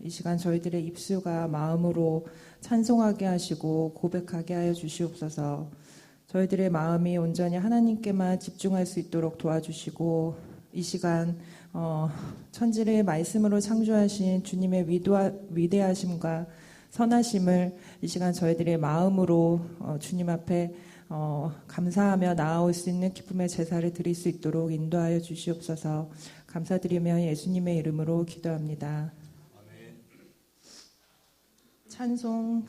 이 시간 저희들의 입술과 마음으로 찬송하게 하시고 고백하게 하여 주시옵소서. 저희들의 마음이 온전히 하나님께만 집중할 수 있도록 도와주시고, 이 시간 천지를 말씀으로 창조하신 주님의 위대하심과 선하심을 이 시간 저희들의 마음으로 주님 앞에 감사하며 나아올 수 있는 기쁨의 제사를 드릴 수 있도록 인도하여 주시옵소서. 감사드리며 예수님의 이름으로 기도합니다. 아멘. 찬송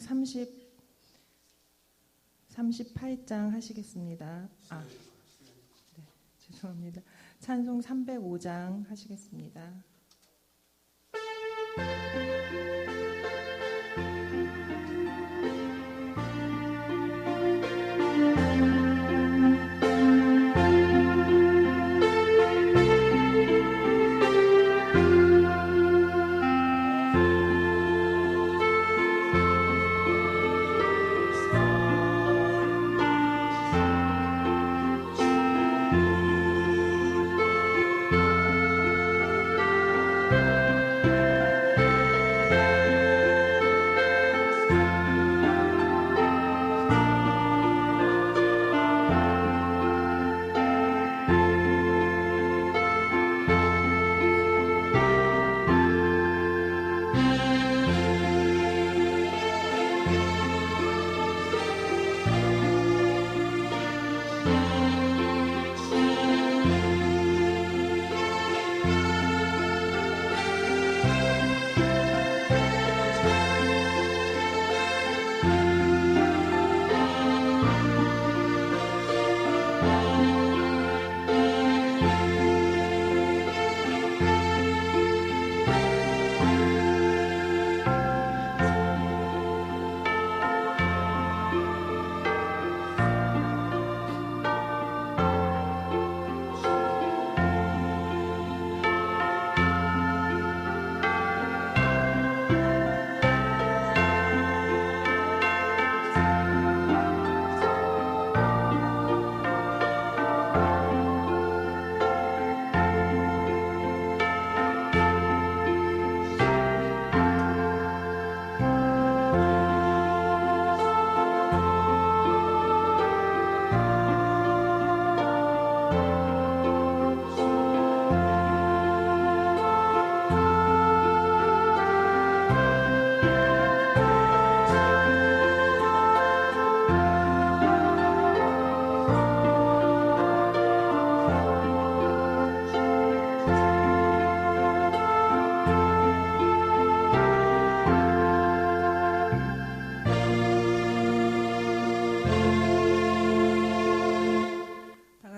38장 하시겠습니다. 네, 죄송합니다. 찬송 305장 하시겠습니다.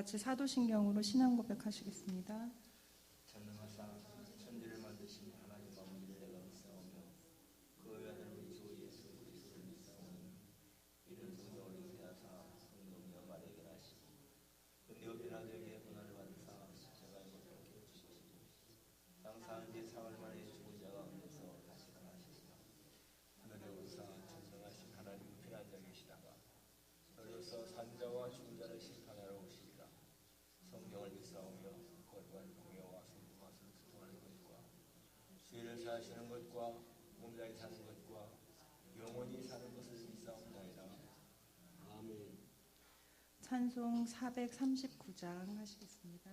사도신경으로 신앙 고백하시겠습니다. 전능하사 천지를 만드신 하나님 아버지를 내가 믿사오며 그 아들 우리 주 예수 그리스도를 믿사오니 이는 성령을 잉태하사 성령이여 마리아에게 나시고 근대어 베라드에게 고난을 받으사 십자가에 못 박혀 죽으시고 장사한 지 사흘 만에 죽은 자가 가운데서 다시 살아나시니라. 하늘에 오사 전능하신 하나님 우편 앉아 계시다가 너로서 산자와 죽은 자를 심판하러 오시리라. 성경을 믿사오며 거룩한 공예와 성공하심을 소통하는 것과 죄를 사하시는 것과 몸자에 사는 것과 영원히 사는 것을 믿사옵나이다. 아멘. 찬송 439장 하시겠습니다.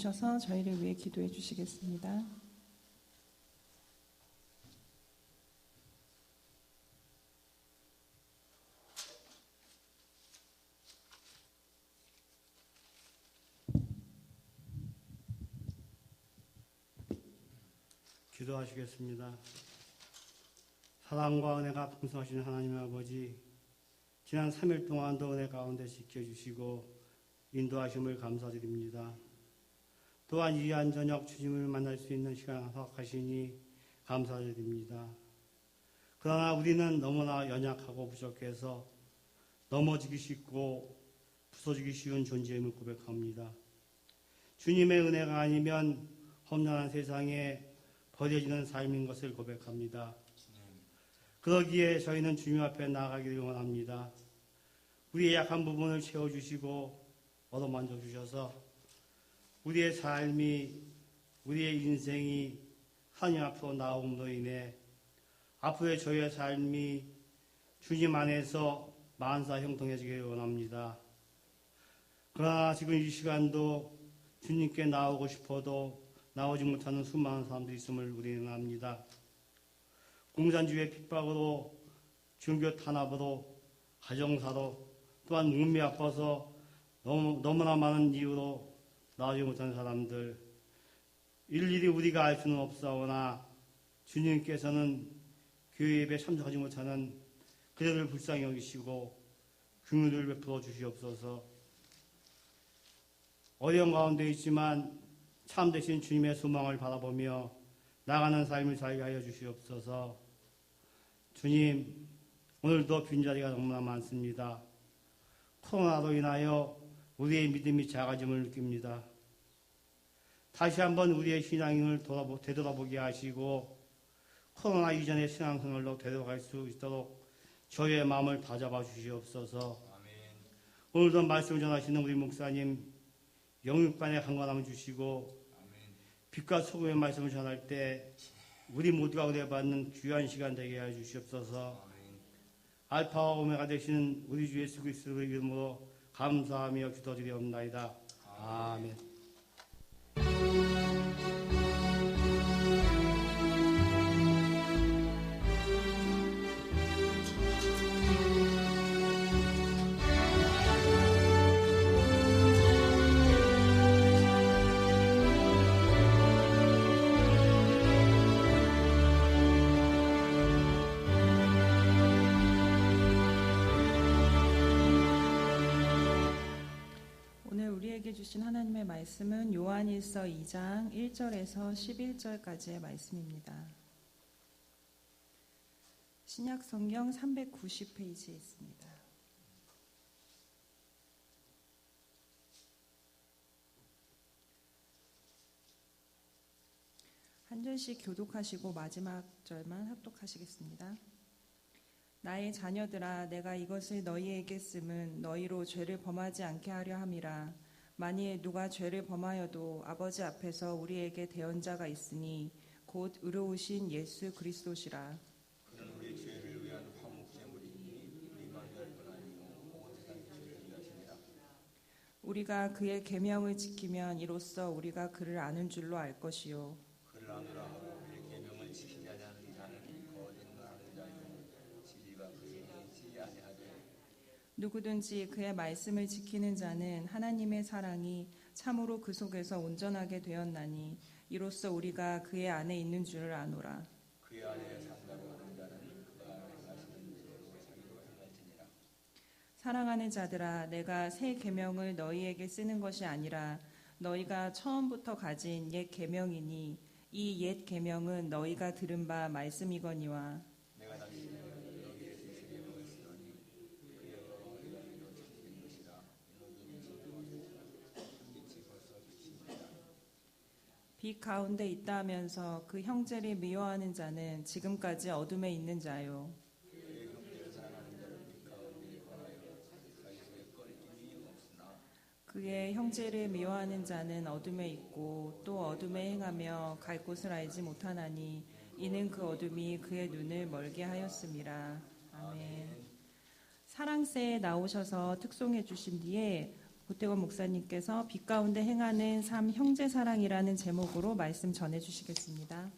나오셔서 저희를 위해 기도해 주시겠습니다. 기도하시겠습니다. 사랑과 은혜가 풍성하신 하나님 아버지, 지난 3일 동안도 은혜 가운데 지켜주시고 인도하심을 감사드립니다. 또한 이한 저녁 주님을 만날 수 있는 시간을 허락하시니 감사드립니다. 그러나 우리는 너무나 연약하고 부족해서 넘어지기 쉽고 부서지기 쉬운 존재임을 고백합니다. 주님의 은혜가 아니면 험난한 세상에 버려지는 삶인 것을 고백합니다. 그러기에 저희는 주님 앞에 나아가기를 원합니다. 우리의 약한 부분을 채워주시고 얻어만져 주셔서 우리의 삶이, 우리의 인생이 하나님 앞으로 나옴으로 인해 앞으로의 저희의 삶이 주님 안에서 만사 형통해지기를 원합니다. 그러나 지금 이 시간도 주님께 나오고 싶어도 나오지 못하는 수많은 사람들이 있음을 우리는 압니다. 공산주의의 핍박으로, 종교 탄압으로, 가정사로, 또한 몸이 아파서 너무나 많은 이유로 나오지 못하는 사람들, 일일이 우리가 알 수는 없사오나 주님께서는 교회 예배에 참석하지 못하는 그들을 불쌍히 여기시고 긍휼을 베풀어 주시옵소서. 어려운 가운데 있지만 참되신 주님의 소망을 바라보며 나가는 삶을 살게 하여 주시옵소서. 주님, 오늘도 빈자리가 너무나 많습니다. 코로나로 인하여 우리의 믿음이 작아짐을 느낍니다. 다시 한번 우리의 신앙을 되돌아보게 하시고 코로나 이전의 신앙생활로 되돌아갈 수 있도록 저희의 마음을 다잡아 주시옵소서. 아멘. 오늘도 말씀을 전하시는 우리 목사님 영육간의 강건함을 주시고 아멘. 빛과 소금의 말씀을 전할 때 우리 모두가 은혜받는 귀한 시간 되게 하여 주시옵소서. 아멘. 알파와 오메가 되시는 우리 주 예수 그리스도의 이름으로 감사하며 기도드리옵나이다. 아멘. 주신 하나님의 말씀은 요한일서 2장 1절에서 11절까지의 말씀입니다. 신약 성경 390페이지에 있습니다. 한 절씩 교독하시고 마지막 절만 합독하시겠습니다. 나의 자녀들아, 내가 이것을 너희에게 쓰면 너희로 죄를 범하지 않게 하려 함이라. 만일 누가 죄를 범하여도 아버지 앞에서 우리에게 대언자가 있으니 곧 의로우신 예수 그리스도시라. 그는 우리 죄를 위한 화목제물이니 우리만 위할 뿐 아니요 온 세상의 죄를 위하심이라. 우리가 그의 계명을 지키면 이로써 우리가 그를 아는 줄로 알 것이요. 그를 아노라 하고 그의 계명을 지키지 아니하는 자는 거짓말하는 자요 진리가 그에게 있지 아니하되 누구든지 그의 말씀을 지키는 자는 하나님의 사랑이 참으로 그 속에서 온전하게 되었나니 이로써 우리가 그의 안에 있는 줄을 아노라. 그의 안에 산다고 하는 자는 그가 행하시는 대로 자기도 행할지니라. 사랑하는 자들아, 내가 새 계명을 너희에게 쓰는 것이 아니라 너희가 처음부터 가진 옛 계명이니 이 옛 계명은 너희가 들은 바 말씀이거니와. 내가 다시 너희에게 새 계명을 쓰노니 그의 너희가 이로 찾는 것이라. 너희는 빛이 벌써 비칩니다. 빛 가운데 있다 하면서 그 형제를 미워하는 자는 지금까지 어둠에 있는 자요. 그의 형제를 사랑하는 자는 빛 가운데 있거나요 자기 속에 꺼림이 없으나 그의 형제를 미워하는 자는 어둠에 있고 또 어둠에 행하며 갈 곳을 알지 못하나니 이는 그 어둠이 그의 눈을 멀게 하였음이라. 아멘. 사랑새에 나오셔서 특송해 주신 뒤에 고태권 목사님께서 빛 가운데 행하는 삶 형제사랑이라는 제목으로 말씀 전해주시겠습니다.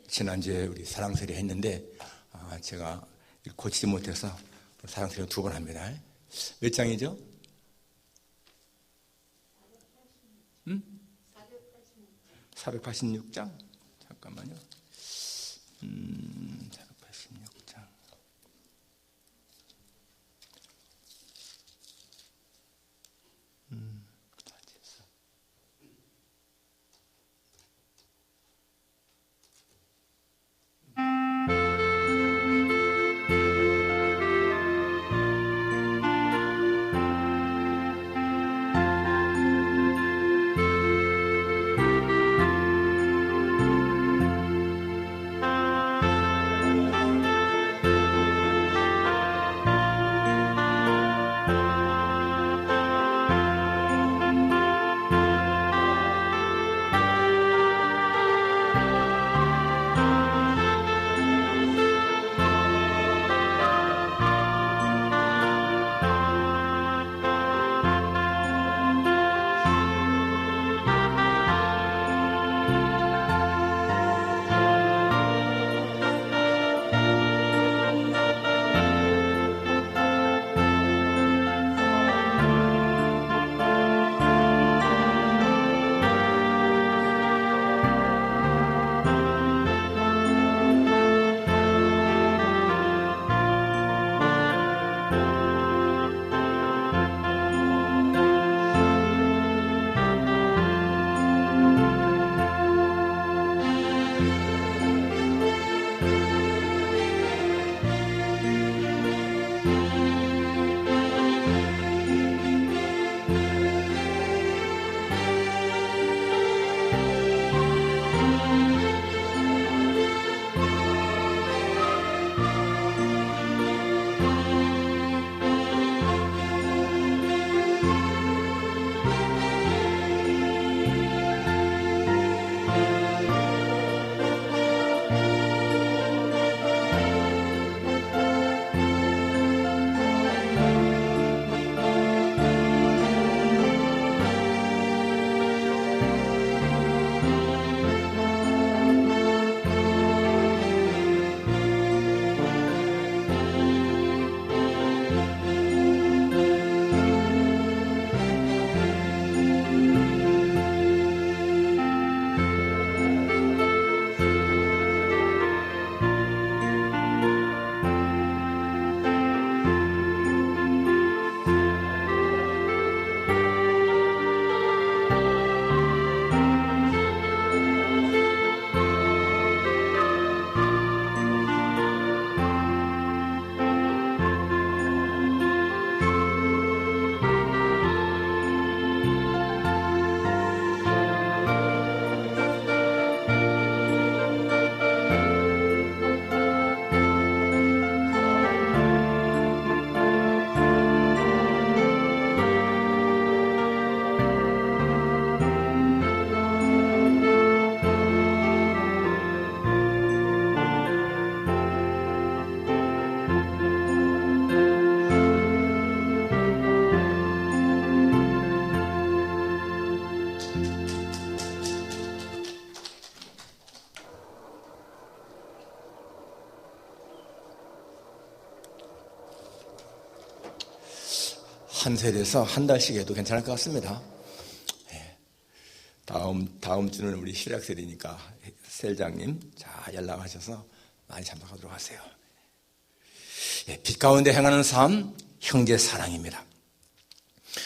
지난주에 우리 사랑설이 했는데 제가 고치지 못해서 사랑설을 2번 합니다. 몇 장이죠? 486장? 잠깐만요. 486장. 한 세대에서 한 달씩 해도 괜찮을 것 같습니다. 다음 주는 우리 실학설이니까 셀장님 잘 연락하셔서 많이 참석하도록 하세요. 빛 가운데 행하는 삶, 형제 사랑입니다.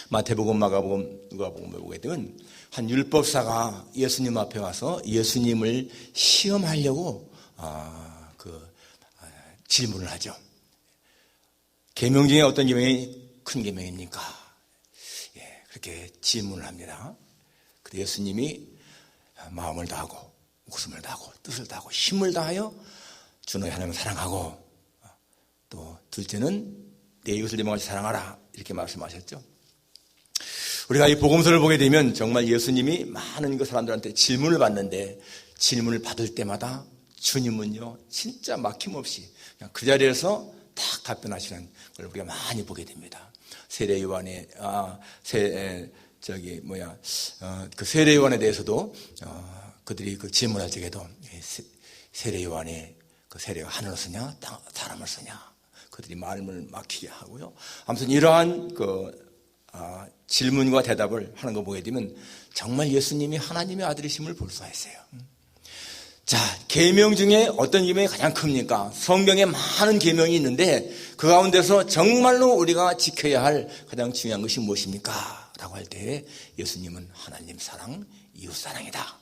마태복음, 마가복음, 누가복음을 보게 되면 한 율법사가 예수님 앞에 와서 예수님을 시험하려고 질문을 하죠. 계명 중에 어떤 계명이 큰 계명입니까? 그렇게 질문을 합니다. 그때 예수님이 마음을 다하고 목숨을 다하고 뜻을 다하고 힘을 다하여 주 너희 하나님을 사랑하고 또 둘째는 내 이웃을 네 몸같이 사랑하라 이렇게 말씀하셨죠. 우리가 이 복음서를 보게 되면 정말 예수님이 많은 그 사람들한테 질문을 받는데 질문을 받을 때마다 주님은요 진짜 막힘없이 그냥 그 자리에서 딱 답변하시는 걸 우리가 많이 보게 됩니다. 세례 요한의 그 세례 요한에 대해서도 그들이 그 질문할 적에도 세례 요한의 그 세례가 하늘을 쓰냐 사람을 쓰냐 그들이 마음을 막히게 하고요. 아무튼 이러한 질문과 대답을 하는 거 보게 되면 정말 예수님이 하나님의 아들이심을 볼 수가 있어요. 자, 계명 중에 어떤 계명이 가장 큽니까? 성경에 많은 계명이 있는데 그 가운데서 정말로 우리가 지켜야 할 가장 중요한 것이 무엇입니까? 라고 할 때 예수님은 하나님 사랑, 이웃 사랑이다.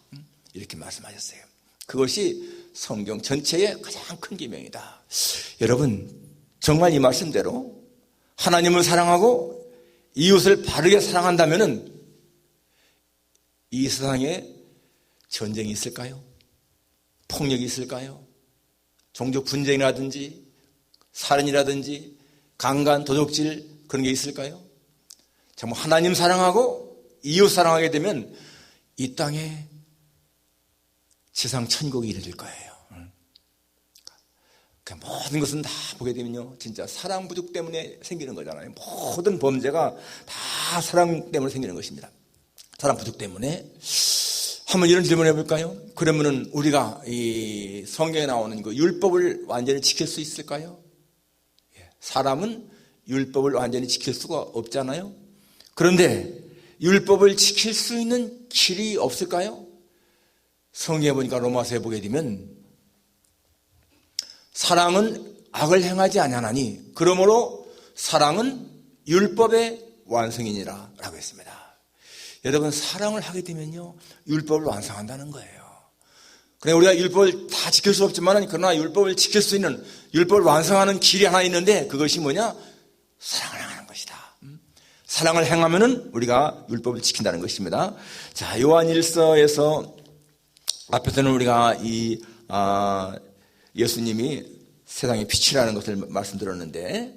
이렇게 말씀하셨어요. 그것이 성경 전체의 가장 큰 계명이다. 여러분, 정말 이 말씀대로 하나님을 사랑하고 이웃을 바르게 사랑한다면은 이 세상에 전쟁이 있을까요? 폭력이 있을까요? 종족 분쟁이라든지 살인이라든지 강간, 도적질 그런 게 있을까요? 정말 하나님 사랑하고 이웃 사랑하게 되면 이 땅에 지상 천국이 이루어질 거예요. 모든 것은 다 보게 되면요 진짜 사랑 부족 때문에 생기는 거잖아요. 모든 범죄가 다 사랑 때문에 생기는 것입니다. 사랑 부족 때문에. 한번 이런 질문을 해볼까요? 그러면은 우리가 이 성경에 나오는 그 율법을 완전히 지킬 수 있을까요? 사람은 율법을 완전히 지킬 수가 없잖아요. 그런데 율법을 지킬 수 있는 길이 없을까요? 성경에 보니까 로마서에 보게 되면 사랑은 악을 행하지 아니하나니 그러므로 사랑은 율법의 완성이니라 라고 했습니다. 여러분 사랑을 하게 되면요 율법을 완성한다는 거예요. 그래 우리가 율법을 다 지킬 수 없지만 그러나 율법을 지킬 수 있는 율법을 완성하는 길이 하나 있는데 그것이 뭐냐? 사랑을 행하는 것이다. 사랑을 행하면은 우리가 율법을 지킨다는 것입니다. 자, 요한일서에서 앞에서는 우리가 예수님이 세상의 빛이라는 것을 말씀드렸는데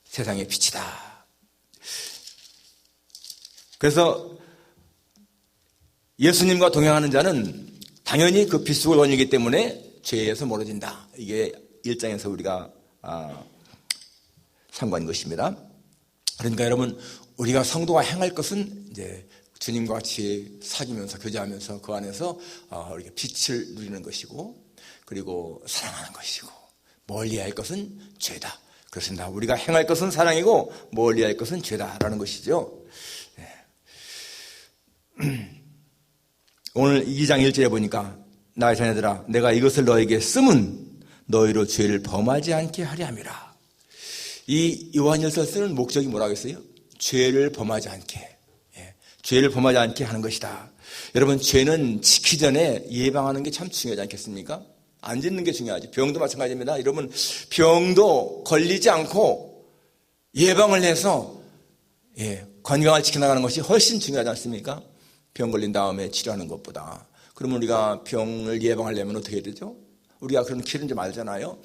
세상의 빛이다. 그래서 예수님과 동행하는 자는 당연히 그 빛 속을 거니기 때문에 죄에서 멀어진다. 이게 1장에서 우리가 상고한 것입니다. 그러니까 여러분 우리가 성도가 행할 것은 이제 주님과 같이 사귀면서 교제하면서 그 안에서 이렇게 빛을 누리는 것이고 그리고 사랑하는 것이고 멀리할 것은 죄다. 그렇습니다. 우리가 행할 것은 사랑이고 멀리할 것은 죄다라는 것이죠. 오늘 2장 1절에 보니까 나의 자녀들아 내가 이것을 너에게 쓰면 너희로 죄를 범하지 않게 하려 함이라. 이 요한일서 쓰는 목적이 뭐라고 했어요? 죄를 범하지 않게 죄를 범하지 않게 하는 것이다. 여러분 죄는 지키기 전에 예방하는 게 참 중요하지 않겠습니까? 안 짓는 게 중요하지. 병도 마찬가지입니다. 여러분 병도 걸리지 않고 예방을 해서 건강을 지켜나가는 것이 훨씬 중요하지 않습니까? 병 걸린 다음에 치료하는 것보다. 그러면 우리가 병을 예방하려면 어떻게 해야 되죠? 우리가 그런 길은 좀 알잖아요.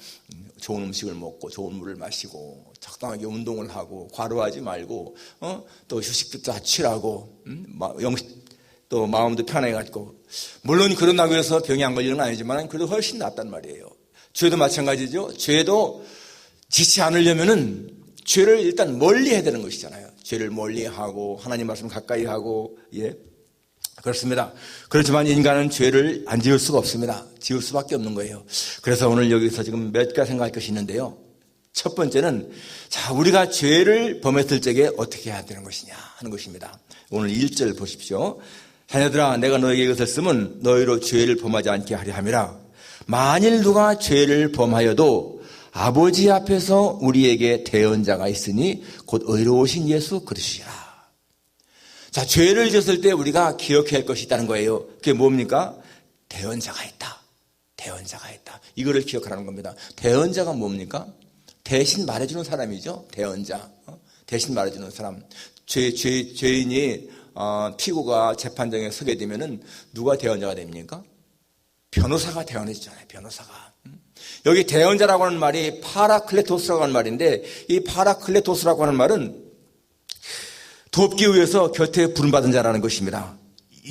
좋은 음식을 먹고 좋은 물을 마시고 적당하게 운동을 하고 과로하지 말고 또 휴식도 자취하고 또 마음도 편해가지고 물론 그런다고 해서 병이 안 걸리는 건 아니지만 그래도 훨씬 낫단 말이에요. 죄도 마찬가지죠. 죄도 짓지 않으려면은 죄를 일단 멀리 해야 되는 것이잖아요. 죄를 멀리하고 하나님 말씀 가까이 하고 그렇습니다. 그렇지만 인간은 죄를 안 지을 수가 없습니다. 지을 수밖에 없는 거예요. 그래서 오늘 여기서 지금 몇 가지 생각할 것이 있는데요. 첫 번째는 우리가 죄를 범했을 적에 어떻게 해야 되는 것이냐 하는 것입니다. 오늘 1절 보십시오. 자녀들아 내가 너에게 이것을 쓰면 너희로 죄를 범하지 않게 하려 함이라. 만일 누가 죄를 범하여도 아버지 앞에서 우리에게 대언자가 있으니 곧 의로우신 예수 그리스도시라. 자, 죄를 지었을 때 우리가 기억해야 할 것이 있다는 거예요. 그게 뭡니까? 대언자가 있다. 대언자가 있다. 이거를 기억하라는 겁니다. 대언자가 뭡니까? 대신 말해주는 사람이죠. 대언자. 대신 말해주는 사람. 죄인이 피고가 재판장에 서게 되면은 누가 대언자가 됩니까? 변호사가 대언해 주잖아요. 변호사가. 여기 대언자라고 하는 말이 파라클레토스라고 하는 말인데 이 파라클레토스라고 하는 말은 돕기 위해서 곁에 부름받은 자라는 것입니다.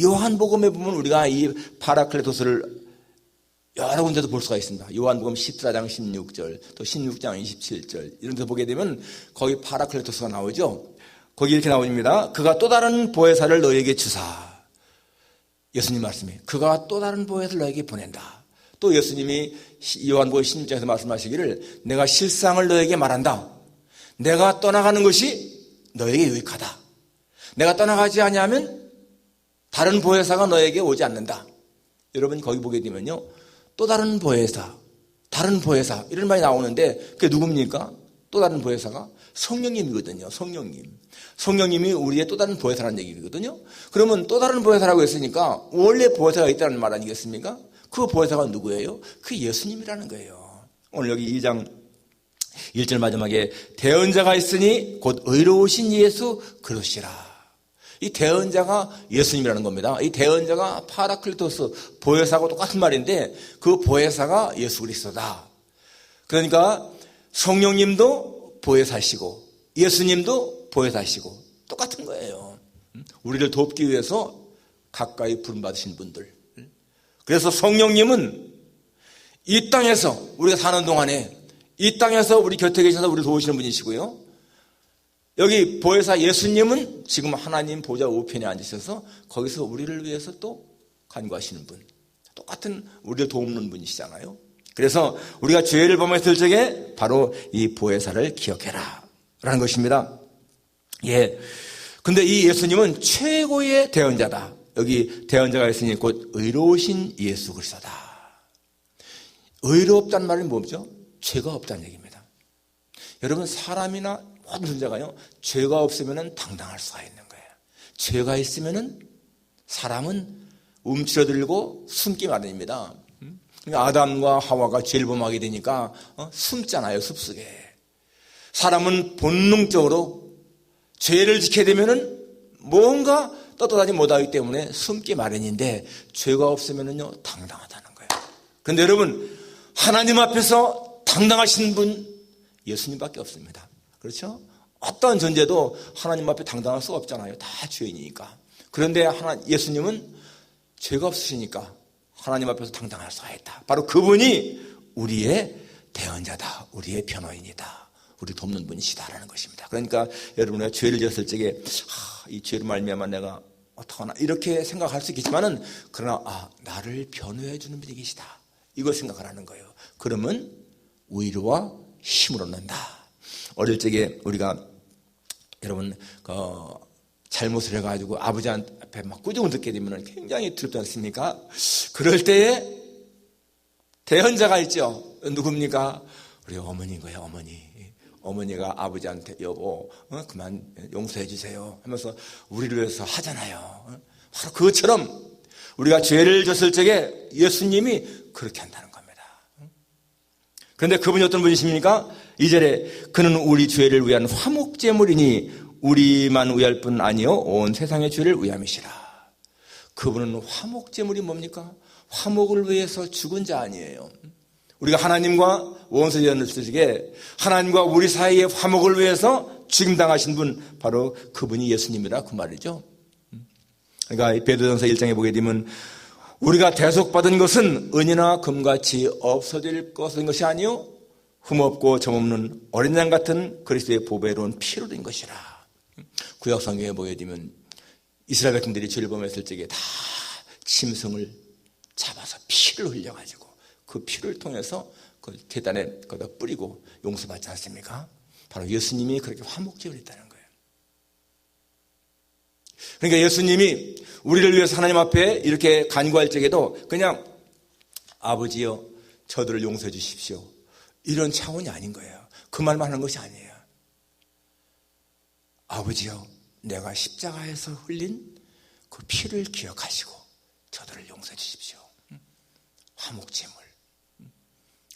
요한복음에 보면 우리가 이 파라클레토스를 여러 군데도 볼 수가 있습니다. 요한복음 14장 16절, 또 16장 27절 이런 데 보게 되면 거기 파라클레토스가 나오죠. 거기 이렇게 나옵니다. 그가 또 다른 보혜사를 너에게 주사. 예수님 말씀이 그가 또 다른 보혜사를 너에게 보낸다. 또 예수님이 요한복음 16장에서 말씀하시기를 내가 실상을 너에게 말한다. 내가 떠나가는 것이 너에게 유익하다. 내가 떠나가지 아니하면 다른 보혜사가 너에게 오지 않는다. 여러분 거기 보게 되면요. 또 다른 보혜사, 다른 보혜사 이런 말이 나오는데 그게 누굽니까? 또 다른 보혜사가 성령님이거든요. 성령님이 우리의 또 다른 보혜사라는 얘기거든요. 그러면 또 다른 보혜사라고 했으니까 원래 보혜사가 있다는 말 아니겠습니까? 그 보혜사가 누구예요? 그 예수님이라는 거예요. 오늘 여기 2장 1절 마지막에 대언자가 있으니 곧 의로우신 예수 그러시라. 이 대언자가 예수님이라는 겁니다. 이 대언자가 파라클리토스 보혜사하고 똑같은 말인데 그 보혜사가 예수 그리스도다. 그러니까 성령님도 보혜사시고 예수님도 보혜사시고 똑같은 거예요. 우리를 돕기 위해서 가까이 부름받으신 분들. 그래서 성령님은 이 땅에서 우리가 사는 동안에 이 땅에서 우리 곁에 계셔서 우리를 도우시는 분이시고요. 여기 보혜사 예수님은 지금 하나님 보좌 우편에 앉으셔서 거기서 우리를 위해서 또 간구하시는 분. 똑같은 우리를 돕는 분이시잖아요. 그래서 우리가 죄를 범했을 적에 바로 이 보혜사를 기억해라 라는 것입니다. 예. 근데 이 예수님은 최고의 대언자다. 여기 대언자가 있으니 곧 의로우신 예수 그리스도다. 의롭다는 말은 뭐죠? 죄가 없다는 얘기입니다. 여러분 사람이나 모든 존재가요 죄가 없으면 당당할 수가 있는 거예요. 죄가 있으면 사람은 움츠러들고 숨기 마련입니다. 그러니까 아담과 하와가 죄를 범하게 되니까 숨잖아요. 숲속에. 사람은 본능적으로 죄를 지게 되면은 뭔가 떳떳하지 못하기 때문에 숨기 마련인데 죄가 없으면은요 당당하다는 거예요. 그런데 여러분 하나님 앞에서 당당하신 분 예수님밖에 없습니다. 그렇죠? 어떤 존재도 하나님 앞에 당당할 수가 없잖아요. 다 죄인이니까. 그런데 예수님은 죄가 없으시니까 하나님 앞에서 당당할 수가 있다. 바로 그분이 우리의 대언자다. 우리의 변호인이다. 우리 돕는 분이시다라는 것입니다. 그러니까 여러분의 죄를 지었을 적에 이 죄로 말미암아 내가 어떡하나 이렇게 생각할 수 있겠지만은 그러나 나를 변호해 주는 분이 계시다. 이걸 생각을 하는 거예요. 그러면 위로와 힘을 얻는다. 어릴 적에 우리가 여러분 잘못을 해가지고 아버지 앞에 막 꾸중을 듣게 되면 굉장히 두렵지 않습니까? 그럴 때에 대언자가 있죠. 누굽니까? 우리 어머니인 거예요. 어머니가 아버지한테 여보 그만 용서해 주세요 하면서 우리를 위해서 하잖아요. 바로 그것처럼 우리가 죄를 졌을 적에 예수님이 그렇게 한다는 겁니다. 그런데 그분이 어떤 분이십니까? 2절에 그는 우리 죄를 위한 화목제물이니 우리만 위할 뿐 아니요 온 세상의 죄를 위함이시라. 그분은 화목제물이 뭡니까? 화목을 위해서 죽은 자 아니에요. 우리가 하나님과 원수되었을 적에 하나님과 우리 사이의 화목을 위해서 죽임당하신 분 바로 그분이 예수님이라 그 말이죠. 그러니까 베드로전서 1장에 보게 되면 우리가 대속받은 것은 은이나 금같이 없어질 것이 아니요 흠없고 점없는 어린 양 같은 그리스도의 보배로운 피로 된 것이라. 구약 성경에 보게 되면 이스라엘 백성들이 죄를 범했을 적에 다 짐승을 잡아서 피를 흘려가지고 그 피를 통해서 그 제단에 거기다 뿌리고 용서받지 않습니까? 바로 예수님이 그렇게 화목제를 했다는 거예요. 그러니까 예수님이 우리를 위해서 하나님 앞에 이렇게 간구할 적에도 그냥 아버지여 저들을 용서해 주십시오 이런 차원이 아닌 거예요. 그 말만 하는 것이 아니에요. 아버지여 내가 십자가에서 흘린 그 피를 기억하시고 저들을 용서해 주십시오. 화목제물.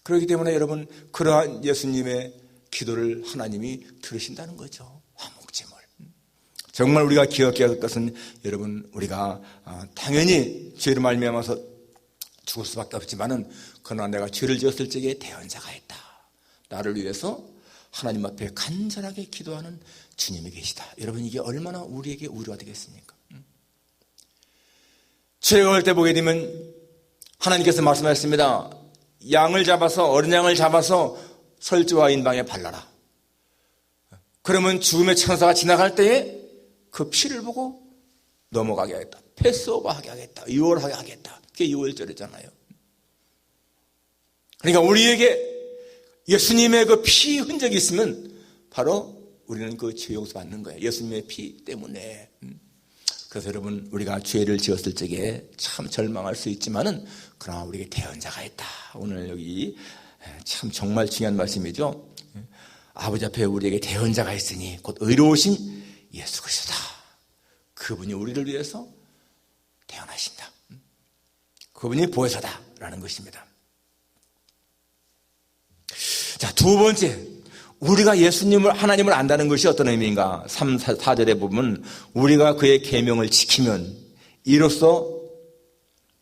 그렇기 때문에 여러분 그러한 예수님의 기도를 하나님이 들으신다는 거죠. 화목제물. 정말 우리가 기억해야 할 것은 여러분 우리가 당연히 죄로 말미암아서 죽을 수밖에 없지만은 그러나 내가 죄를 지었을 적에 대언자가 있다. 나를 위해서 하나님 앞에 간절하게 기도하는 주님이 계시다. 여러분 이게 얼마나 우리에게 위로가 되겠습니까? 죄가 올 때 보게 되면 하나님께서 말씀하셨습니다. 양을 잡아서, 어린 양을 잡아서 설주와 인방에 발라라. 그러면 죽음의 천사가 지나갈 때에 그 피를 보고 넘어가게 하겠다. 패스오버하게 하겠다. 유월하게 하겠다. 그게 6월절이잖아요. 그러니까 우리에게 예수님의 그 피 흔적이 있으면 바로 우리는 그 죄 용서 받는 거예요. 예수님의 피 때문에. 그래서 여러분, 우리가 죄를 지었을 적에 참 절망할 수 있지만은 그러나 우리에게 대언자가 있다. 오늘 여기 참 정말 중요한 말씀이죠. 아버지 앞에 우리에게 대언자가 있으니 곧 의로우신 예수 그리스도다. 그분이 우리를 위해서 태어나신다. 그분이 보혜사다라는 것입니다. 자, 두 번째, 우리가 예수님을, 하나님을 안다는 것이 어떤 의미인가? 3, 4절에 보면 우리가 그의 계명을 지키면 이로써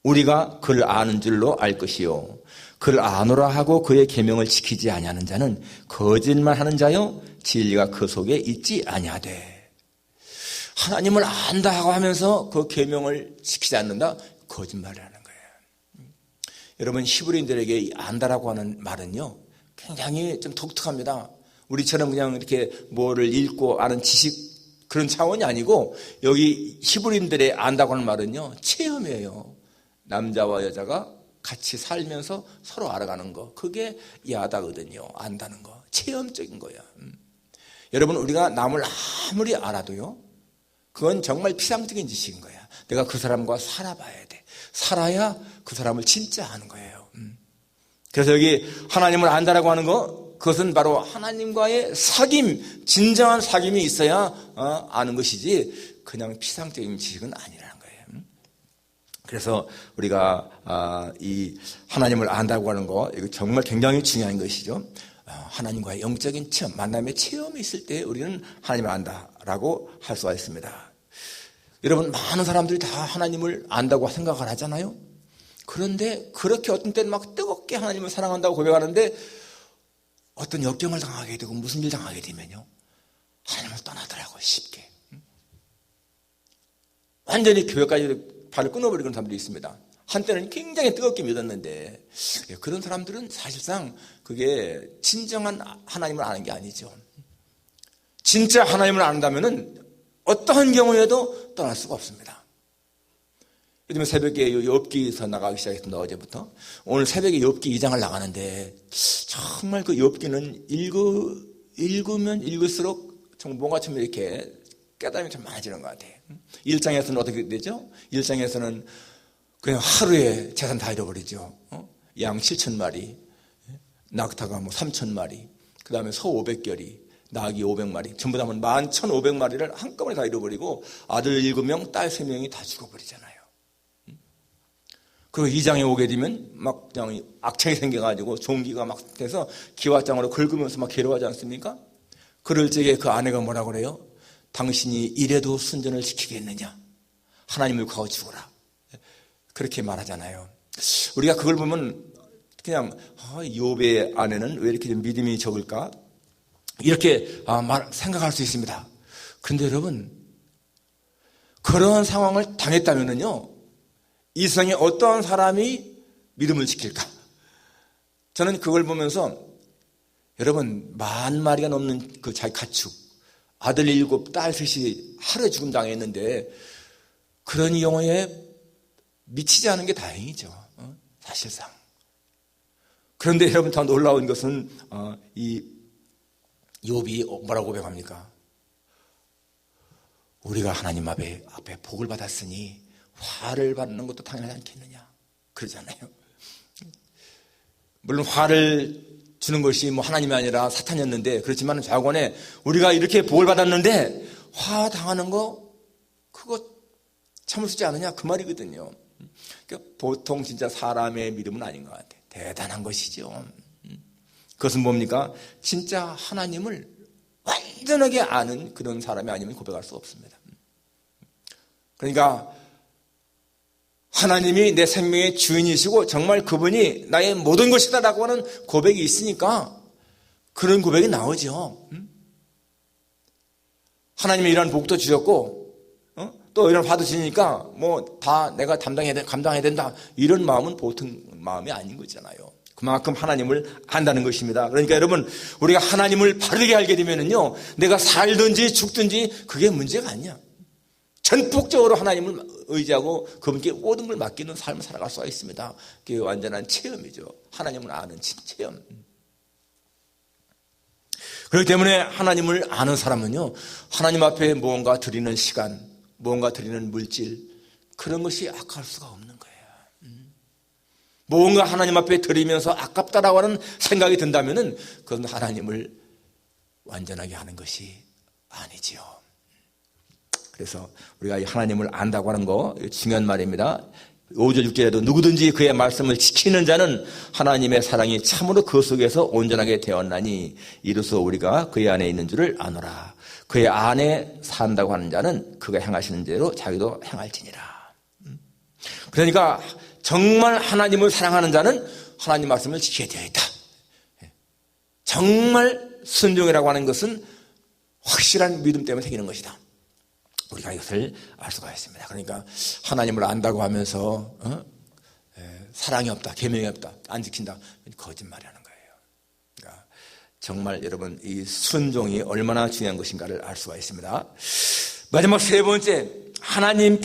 우리가 그를 아는 줄로 알 것이요, 그를 아노라 하고 그의 계명을 지키지 아니하는 자는 거짓말하는 자요 진리가 그 속에 있지 아니하되. 하나님을 안다 하고 하면서 그 계명을 지키지 않는다? 거짓말을 하는 거예요. 여러분, 히브리인들에게 안다라고 하는 말은요 굉장히 좀 독특합니다. 우리처럼 그냥 이렇게 뭐를 읽고 아는 지식 그런 차원이 아니고, 여기 히브리인들의 안다고 하는 말은요 체험이에요. 남자와 여자가 같이 살면서 서로 알아가는 거, 그게 야다거든요. 안다는 거, 체험적인 거야. 여러분, 우리가 남을 아무리 알아도요 그건 정말 피상적인 지식인 거야. 내가 그 사람과 살아봐야 돼. 살아야 그 사람을 진짜 아는 거예요. 그래서 여기 하나님을 안다라고 하는 거, 그것은 바로 하나님과의 사귐, 진정한 사귐이 있어야 아는 것이지 그냥 피상적인 지식은 아니라는 거예요. 그래서 우리가 이 하나님을 안다고 하는 거, 이거 정말 굉장히 중요한 것이죠. 하나님과의 영적인 체험, 만남의 체험이 있을 때 우리는 하나님을 안다라고 할 수가 있습니다. 여러분, 많은 사람들이 다 하나님을 안다고 생각을 하잖아요. 그런데 그렇게 어떤 때는 막 뜨겁게 하나님을 사랑한다고 고백하는데 어떤 역경을 당하게 되고 무슨 일 당하게 되면요 하나님을 떠나더라고요. 쉽게. 완전히 교회까지 발을 끊어버리는 사람들이 있습니다. 한때는 굉장히 뜨겁게 믿었는데, 그런 사람들은 사실상 그게 진정한 하나님을 아는 게 아니죠. 진짜 하나님을 안다면은 어떠한 경우에도 떠날 수가 없습니다. 요즘에 새벽에 욥기에서 나가기 시작했습니다. 어제부터. 오늘 새벽에 욥기 2장을 나가는데 정말 그 욥기는 읽으면 읽을수록 정말 뭔가 좀 이렇게 깨달음이 좀 많아지는 것 같아요. 1장에서는 어떻게 되죠? 1장에서는 그냥 하루에 재산 다 잃어버리죠. 양 7,000마리, 낙타가 뭐 3,000마리, 그 다음에 소 500결이, 낙이 500마리, 전부 다 11,500마리를 한꺼번에 다 잃어버리고 아들 7명, 딸 3명이 다 죽어버리잖아요. 그리고 2장에 오게 되면 막 그냥 악창이 생겨가지고 종기가 막 돼서 기와장으로 긁으면서 막 괴로워하지 않습니까? 그럴 적에 그 아내가 뭐라 그래요? 당신이 이래도 순전을 지키겠느냐? 하나님을 구하고 죽어라. 그렇게 말하잖아요. 우리가 그걸 보면 그냥 욥의 아내는 왜 이렇게 좀 믿음이 적을까? 이렇게 생각할 수 있습니다. 그런데 여러분, 그런 상황을 당했다면은요, 이 세상에 어떠한 사람이 믿음을 지킬까? 저는 그걸 보면서 여러분, 10,000마리가 넘는 그 자기 가축, 아들 7, 딸 3이 하루에 죽음 당했는데 그런 경우에 미치지 않은 게 다행이죠. 사실상. 그런데 여러분, 더 놀라운 것은 이 욥이 뭐라고 고백합니까? 우리가 하나님 앞에 복을 받았으니 화를 받는 것도 당연하지 않겠느냐, 그러잖아요. 물론 화를 주는 것이 뭐 하나님이 아니라 사탄이었는데, 그렇지만 자관에 우리가 이렇게 복을 받았는데 화 당하는 거 그거 참을 수 있지 않느냐, 그 말이거든요. 그러니까 보통 진짜 사람의 믿음은 아닌 것 같아요. 대단한 것이죠. 그것은 뭡니까? 진짜 하나님을 완전하게 아는 그런 사람이 아니면 고백할 수 없습니다. 그러니까 하나님이 내 생명의 주인이시고 정말 그분이 나의 모든 것이다라고 하는 고백이 있으니까 그런 고백이 나오죠. 하나님이 이러한 복도 주셨고 또 이런 받으시니까 뭐 다 내가 감당해야 된다. 이런 마음은 보통 마음이 아닌 거잖아요. 그만큼 하나님을 안다는 것입니다. 그러니까 여러분, 우리가 하나님을 바르게 알게 되면은요, 내가 살든지 죽든지 그게 문제가 아니야. 전폭적으로 하나님을 의지하고 그분께 모든 걸 맡기는 삶을 살아갈 수가 있습니다. 그게 완전한 체험이죠. 하나님을 아는 체험. 그렇기 때문에 하나님을 아는 사람은요, 하나님 앞에 무언가 드리는 시간, 무언가 드리는 물질, 그런 것이 아까울 수가 없는 거예요. 무언가 하나님 앞에 드리면서 아깝다라고 하는 생각이 든다면은 그건 하나님을 완전하게 하는 것이 아니지요. 그래서 우리가 하나님을 안다고 하는 거 중요한 말입니다. 5절 6절에도 누구든지 그의 말씀을 지키는 자는 하나님의 사랑이 참으로 그 속에서 온전하게 되었나니 이로써 우리가 그의 안에 있는 줄을 아노라. 그의 안에 산다고 하는 자는 그가 행하시는 대로 자기도 행할지니라. 그러니까 정말 하나님을 사랑하는 자는 하나님 말씀을 지켜야 되어 있다. 정말 순종이라고 하는 것은 확실한 믿음 때문에 생기는 것이다. 우리가 이것을 알 수가 있습니다. 그러니까 하나님을 안다고 하면서 사랑이 없다, 계명이 없다, 안 지킨다, 거짓말이라는 거예요. 그러니까 정말 여러분 이 순종이 얼마나 중요한 것인가를 알 수가 있습니다. 마지막 세 번째, 하나님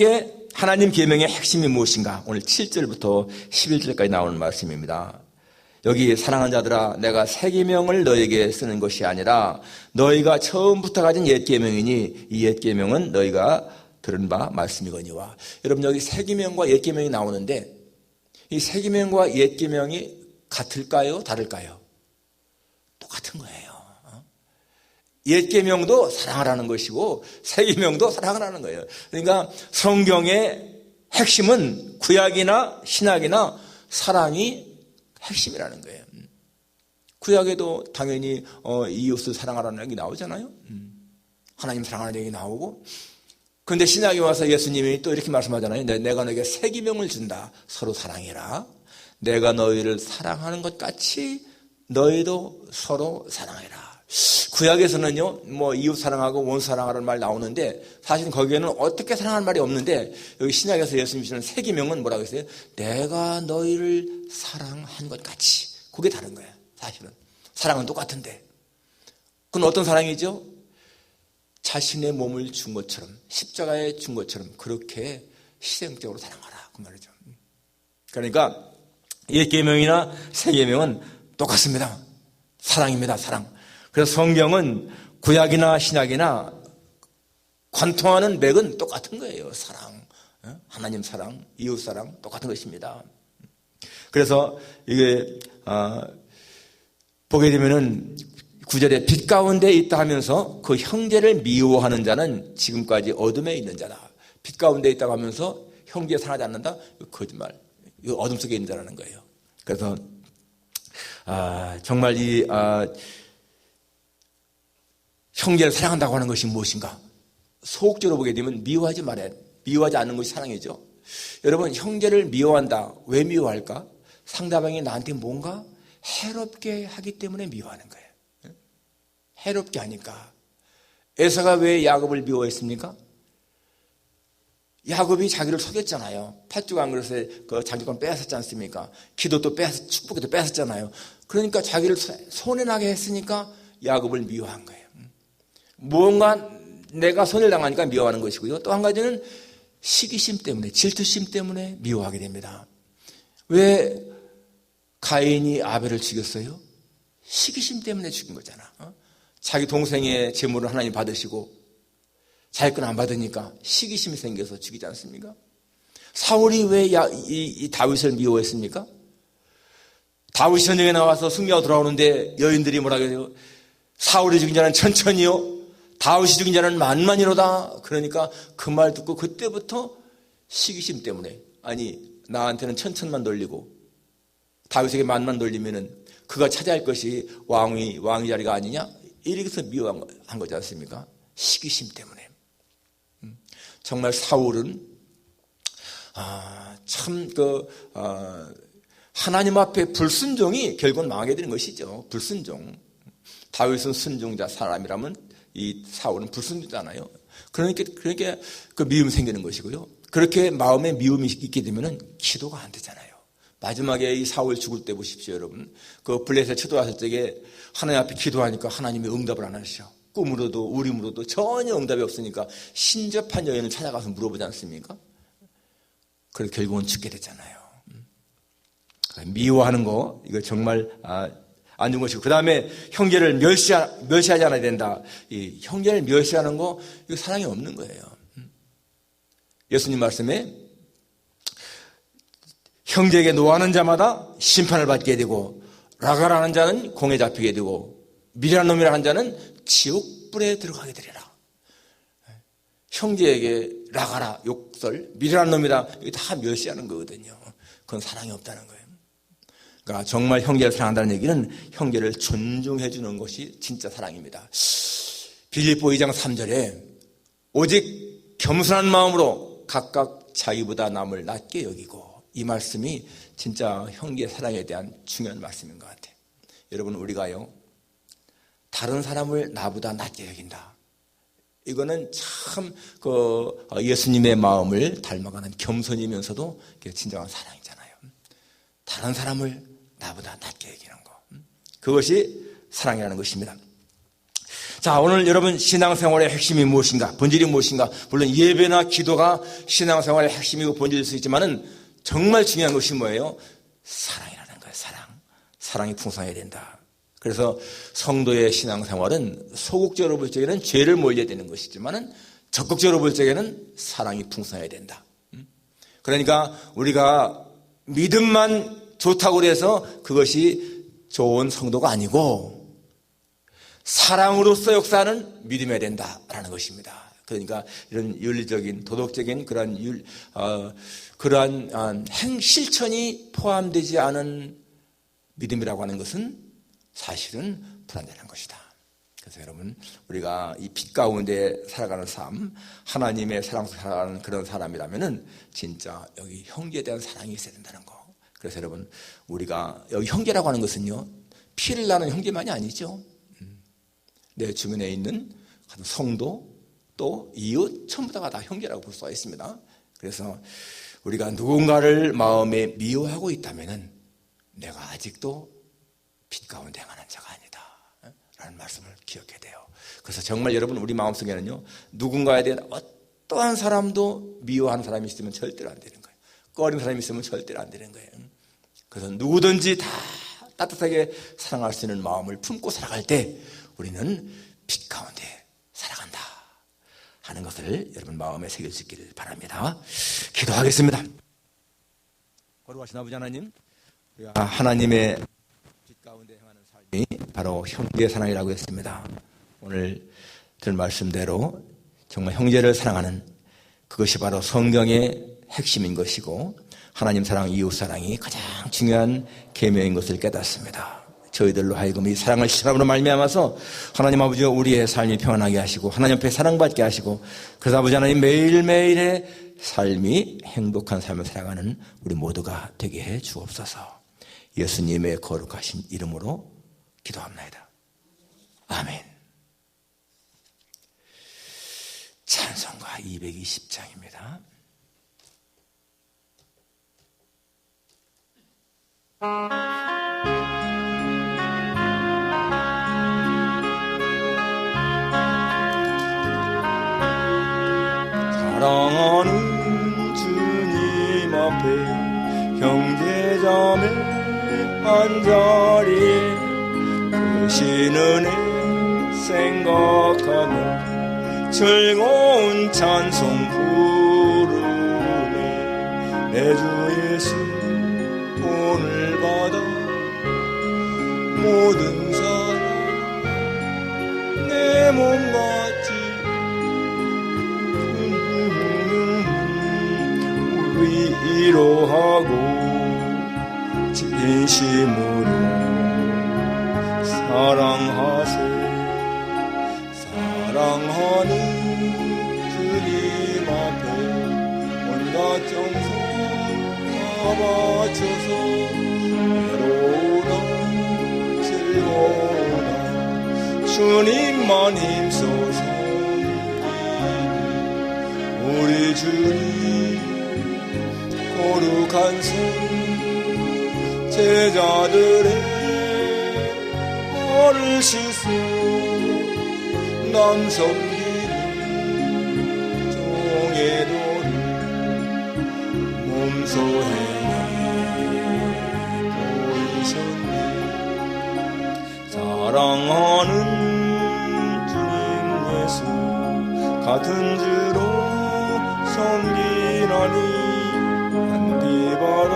계명의 핵심이 무엇인가? 오늘 7절부터 11절까지 나오는 말씀입니다. 여기 사랑하는 자들아, 내가 새 계명을 너에게 쓰는 것이 아니라 너희가 처음부터 가진 옛 계명이니 이 옛 계명은 너희가 들은 바 말씀이거니와. 여러분, 여기 새 계명과 옛 계명이 나오는데 이 새 계명과 옛 계명이 같을까요? 다를까요? 똑같은 거예요. 옛 계명도 사랑하라는 것이고 새 계명도 사랑하라는 거예요. 그러니까 성경의 핵심은 구약이나 신약이나 사랑이 핵심이라는 거예요. 구약에도 당연히 이웃을 사랑하라는 얘기 나오잖아요. 하나님 사랑하는 얘기 나오고, 그런데 신약에 와서 예수님이 또 이렇게 말씀하잖아요. 내가 너에게 새 계명을 준다. 서로 사랑해라. 내가 너희를 사랑하는 것 같이 너희도 서로 사랑해라. 구약에서는요, 뭐 이웃 사랑하고 원 사랑하라는 말 나오는데 사실은 거기에는 어떻게 사랑하는 말이 없는데 여기 신약에서 예수님이 주는 새 계명은 뭐라고 했어요? 내가 너희를 사랑한 것 같이. 그게 다른 거예요. 사실은 사랑은 똑같은데 그건 어떤 사랑이죠? 자신의 몸을 준 것처럼, 십자가에 준 것처럼 그렇게 희생적으로 사랑하라, 그 말이죠. 그러니까 옛 계명이나 새 계명은 똑같습니다. 사랑입니다. 사랑. 그래서 성경은 구약이나 신약이나 관통하는 맥은 똑같은 거예요. 사랑, 하나님 사랑, 이웃 사랑 똑같은 것입니다. 그래서 이게 보게 되면은 9절에 빛 가운데 있다 하면서 그 형제를 미워하는 자는 지금까지 어둠에 있는 자다. 빛 가운데 있다고 하면서 형제 사랑하지 않는다? 거짓말. 이거 어둠 속에 있는 자라는 거예요. 그래서 정말 이 형제를 사랑한다고 하는 것이 무엇인가? 소극적으로 보게 되면 미워하지 말아야, 미워하지 않는 것이 사랑이죠. 여러분, 형제를 미워한다. 왜 미워할까? 상대방이 나한테 뭔가 해롭게 하기 때문에 미워하는 거예요. 해롭게 하니까. 에사가 왜 야곱을 미워했습니까? 야곱이 자기를 속였잖아요. 팥죽 한 그릇에 그 장기권 뺏었지 않습니까? 기도도 축복도 뺏었잖아요. 그러니까 자기를 손해나게 했으니까 야곱을 미워한 거예요. 무언가 내가 손해를 당하니까 미워하는 것이고요. 또 한 가지는 시기심 때문에, 질투심 때문에 미워하게 됩니다. 왜 가인이 아벨을 죽였어요? 시기심 때문에 죽인 거잖아. 자기 동생의 재물을 하나님 받으시고 자기 건 안 받으니까 시기심이 생겨서 죽이지 않습니까? 사울이 왜 이 다윗을 미워했습니까? 다윗이 전쟁에 나와서 승리하고 돌아오는데 여인들이 뭐라고 해요? 사울이 죽인 자는 천천히요, 다윗이 죽인 자는 만만이로다. 그러니까 그 말 듣고 그때부터 시기심 때문에, 아니 나한테는 천천만 돌리고 다윗에게 만만 돌리면은 그가 차지할 것이 왕이 자리가 아니냐? 이렇게 미워한 거지 않습니까? 시기심 때문에. 정말 사울은 하나님 앞에 불순종이 결국은 망하게 되는 것이죠. 불순종. 다윗은 순종자 사람이라면 이 사울은 불순종이잖아요. 그러니까 그 미움이 생기는 것이고요. 그렇게 마음에 미움이 있게 되면은 기도가 안 되잖아요. 마지막에 이 사울 죽을 때 보십시오, 여러분. 그 블레셋 쳐들어왔을 때에 하나님 앞에 기도하니까 하나님이 응답을 안 하셔. 꿈으로도 우림으로도 전혀 응답이 없으니까 신접한 여인을 찾아가서 물어보지 않습니까? 그래서 결국은 죽게 됐잖아요. 미워하는 거 이거 정말 안 좋은 것이고, 그 다음에 형제를 멸시하지 않아야 된다. 이 형제를 멸시하는 거 이거 사랑이 없는 거예요. 예수님 말씀에 형제에게 노하는 자마다 심판을 받게 되고, 라가라는 자는 공에 잡히게 되고, 미련한 놈이라는 자는 지옥불에 들어가게 되리라. 형제에게 라가라, 욕설, 미련한 놈이라, 이게 다 멸시하는 거거든요. 그건 사랑이 없다는 거예요. 그러니까 정말 형제를 사랑한다는 얘기는 형제를 존중해 주는 것이 진짜 사랑입니다. 빌립보 2장 3절에 오직 겸손한 마음으로 각각 자기보다 남을 낮게 여기고, 이 말씀이 진짜 형제의 사랑에 대한 중요한 말씀인 것 같아요. 여러분, 우리가요, 다른 사람을 나보다 낮게 여긴다. 이거는 참 예수님의 마음을 닮아가는 겸손이면서도 진정한 사랑이잖아요. 다른 사람을 나보다 낮게 여기는 거. 그것이 사랑이라는 것입니다. 자, 오늘 여러분 신앙생활의 핵심이 무엇인가? 본질이 무엇인가? 물론 예배나 기도가 신앙생활의 핵심이고 본질일 수 있지만은 정말 중요한 것이 뭐예요? 사랑이라는 거예요. 사랑이 풍성해야 된다. 그래서 성도의 신앙생활은 소극적으로 볼 적에는 죄를 몰려야 되는 것이지만은 적극적으로 볼 적에는 사랑이 풍성해야 된다. 그러니까 우리가 믿음만 좋다고 해서 그것이 좋은 성도가 아니고 사랑으로서 역사하는 믿음해야 된다라는 것입니다. 그러니까 이런 윤리적인 도덕적인 그러한 실천이 포함되지 않은 믿음이라고 하는 것은 사실은 불완전한 것이다. 그래서 여러분, 우리가 이 빛 가운데 살아가는 삶, 하나님의 사랑 속에 살아가는 그런 사람이라면은 진짜 여기 형제에 대한 사랑이 있어야 된다는 거. 그래서 여러분, 우리가 여기 형제라고 하는 것은요, 피를 나는 형제만이 아니죠. 내 주변에 있는 성도 또 이웃 전부 다가 다 형제라고 볼 수가 있습니다. 그래서 우리가 누군가를 마음에 미워하고 있다면은 내가 아직도 빛 가운데 행하는 자가 아니다 라는 말씀을 기억해야 돼요. 그래서 정말 여러분, 우리 마음속에는요, 누군가에 대한 어떠한 사람도 미워하는 사람이 있으면 절대로 안 되는 거예요. 꺼리는 사람이 있으면 절대로 안 되는 거예요. 그래서 누구든지 다 따뜻하게 사랑할 수 있는 마음을 품고 살아갈 때 우리는 빛 가운데 살아간다 하는 것을 여러분 마음에 새길 수 있기를 바랍니다. 기도하겠습니다. 거룩하신 아버지 하나님, 하나님의 빛 가운데 행하는 삶이 바로 형제의 사랑이라고 했습니다. 오늘 들 말씀대로 정말 형제를 사랑하는 그것이 바로 성경의 핵심인 것이고 하나님 사랑, 이웃 사랑이 가장 중요한 계명인 것을 깨닫습니다. 저희들로 하여금 이 사랑을 실천함으로 말미암아서 하나님 아버지 우리의 삶이 평안하게 하시고 하나님 앞에 사랑받게 하시고, 그래서 아버지 하나님 매일매일의 삶이 행복한 삶을 살아가는 우리 모두가 되게 해 주옵소서. 예수님의 거룩하신 이름으로 기도합니다. 아멘. 찬송가 220장입니다. 사랑하는 주님 앞에 형제자매 한자리 크신 은혜 생각하며 즐거운 찬송 부르네. 내 주 예수 오늘 받아 모든 사랑 내 몸 같이 위로하고 진심으로 사랑하세. 사랑하는 주님 앞에 온갖 정성 다 바쳐서 외로우나 즐거우나 주님만 힘써 우리 주님 거룩한 손 제자들의 발을 씻어 남 섬기는 종의 도를 몸소 행해 보이셨네. 사랑하는 주님 예수 같은 주로 섬기나니 한 비바라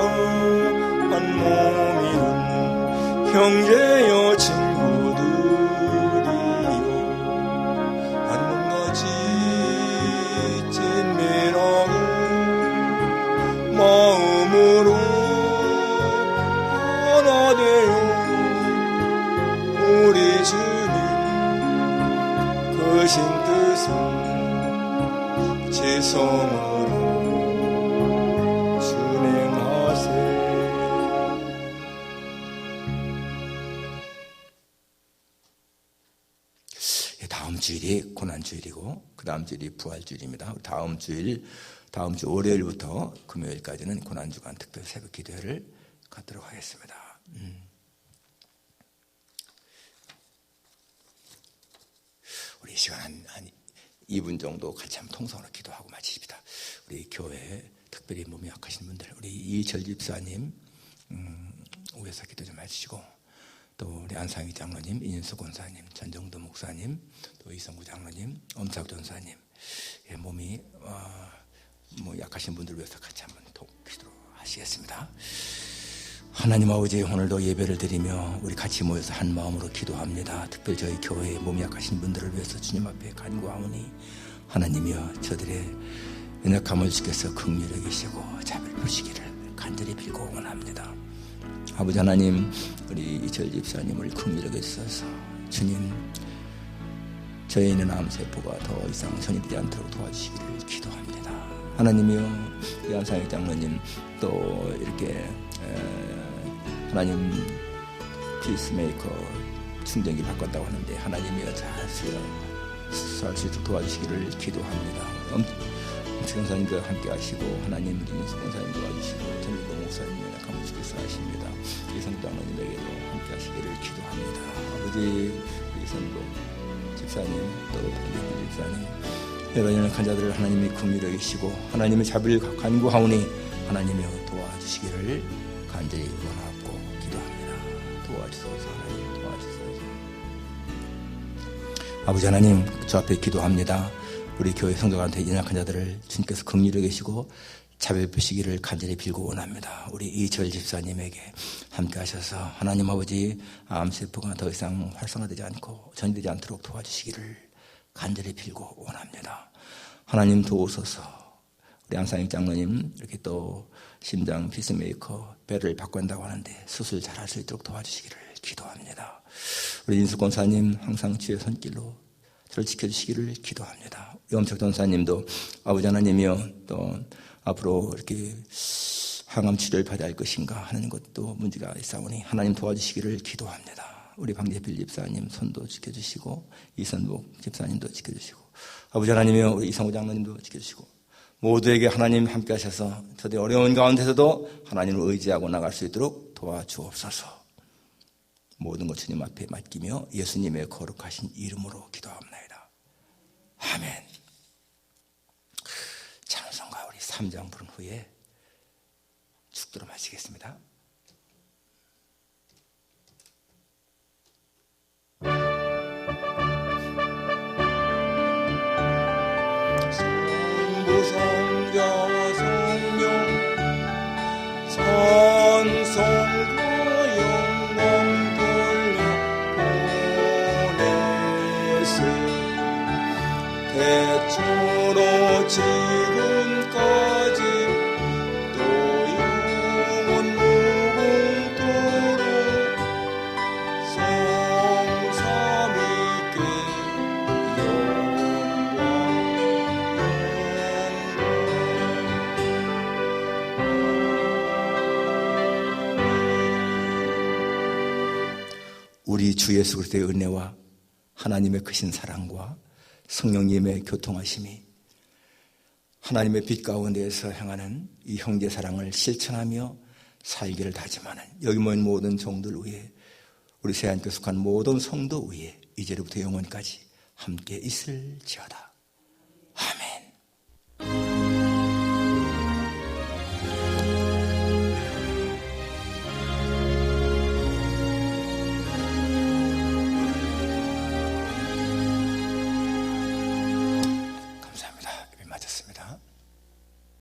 한 몸이는 형제여 친구들이요 한 몸같이 친밀하고 마음으로 하나 되어 우리 주님 크신 뜻을 지성으로 준행하세. 다음 주일이 고난주일이고 그 다음 주일이 부활주일입니다. 다음 주 월요일부터 금요일까지는 고난주간 특별 새벽 기도회를 갖도록 하겠습니다. 우리 이 시간 한 2분 정도 같이 한번 통성으로 기도하고 마치십시다. 우리 교회에 특별히 몸이 약하신 분들, 우리 이철 집사님 위해서 기도 좀 해주시고, 또 우리 안상희 장로님, 이인수 권사님, 전정도 목사님, 또 이성구 장로님, 엄삭 전사님, 몸이 약하신 분들 위해서 같이 한번 기도하시겠습니다. 하나님 아버지, 오늘도 예배를 드리며 우리 같이 모여서 한 마음으로 기도합니다. 특별히 저희 교회에 몸이 약하신 분들을 위해서 주님 앞에 간구하오니 하나님이여 저들의 연약함을 주께서 긍휼히 여기시고 자비를 베푸시기를 간절히 빌고 원합니다. 아버지 하나님, 우리 이철 집사님을 긍휼히 여기소서. 주님, 저에 있는 암세포가 더 이상 전이되지 않도록 도와주시기를 기도합니다. 하나님이여, 우리 안상희 장로님 또 이렇게 하나님 피스메이커 충전기 바꿨다고 하는데 하나님이여 잘 살 수 있도록 도와주시기를 기도합니다. 엄청선사님도 함께 하시고 하나님 인수 권사님 도와주시고 전일도 목사님 연약함을 주께서 하십니다. 이성도 장로님에게도 함께 하시기를 기도합니다. 아버지, 이성도 집사님 또 변대길 집사님 여러 연약한 자들을 하나님이 긍휼히 여기시고 하나님의 자비를 간구하오니 하나님이여 도와주시기를 간절히 원하고 기도합니다. 도와주소서. 하나님 도와주소서. 아버지 하나님, 저 앞에 기도합니다. 우리 교회 성도들한테 연약한 자들을 주님께서 긍휼히 여기시고 자비를 베푸시기를 간절히 빌고 원합니다. 우리 이철 집사님에게 함께 하셔서 하나님 아버지 암세포가 더 이상 활성화되지 않고 전이되지 않도록 도와주시기를 간절히 빌고 원합니다. 하나님 도우소서. 우리 안상희 장로님 이렇게 또 심장 피스메이커 배를 바꿔 한다고 하는데 수술 잘할 수 있도록 도와주시기를 기도합니다. 우리 인수 권사님 항상 주의 손길로 저를 지켜주시기를 기도합니다. 염석 전사님도 아버지 하나님이여 또 앞으로 이렇게 항암 치료를 받아야 할 것인가 하는 것도 문제가 있사오니 하나님 도와주시기를 기도합니다. 우리 방재필 집사님 손도 지켜주시고 이선복 집사님도 지켜주시고 아버지 하나님이여 우리 이성우 장로님도 지켜주시고 모두에게 하나님 함께 하셔서 저들 어려운 가운데서도 하나님을 의지하고 나갈 수 있도록 도와주옵소서. 모든 것 주님 앞에 맡기며 예수님의 거룩하신 이름으로 기도합니다. 아멘. 찬송가 우리 3장 부른 후에 축도로 마치겠습니다. 성부성자와 성령 찬송과 영광 돌려 보내세 대초로 지금까지 또 영원 무궁토록 성삼위께 영광 우리 주 예수 그리스도의 은혜와 하나님의 크신 사랑과 성령님의 교통하심이 하나님의 빛 가운데에서 행하는 이 형제 사랑을 실천하며 살기를 다짐하는 여기 모인 모든 종들 위에 우리 새하얀교회 속한 모든 성도 위에 이제로부터 영원까지 함께 있을지어다.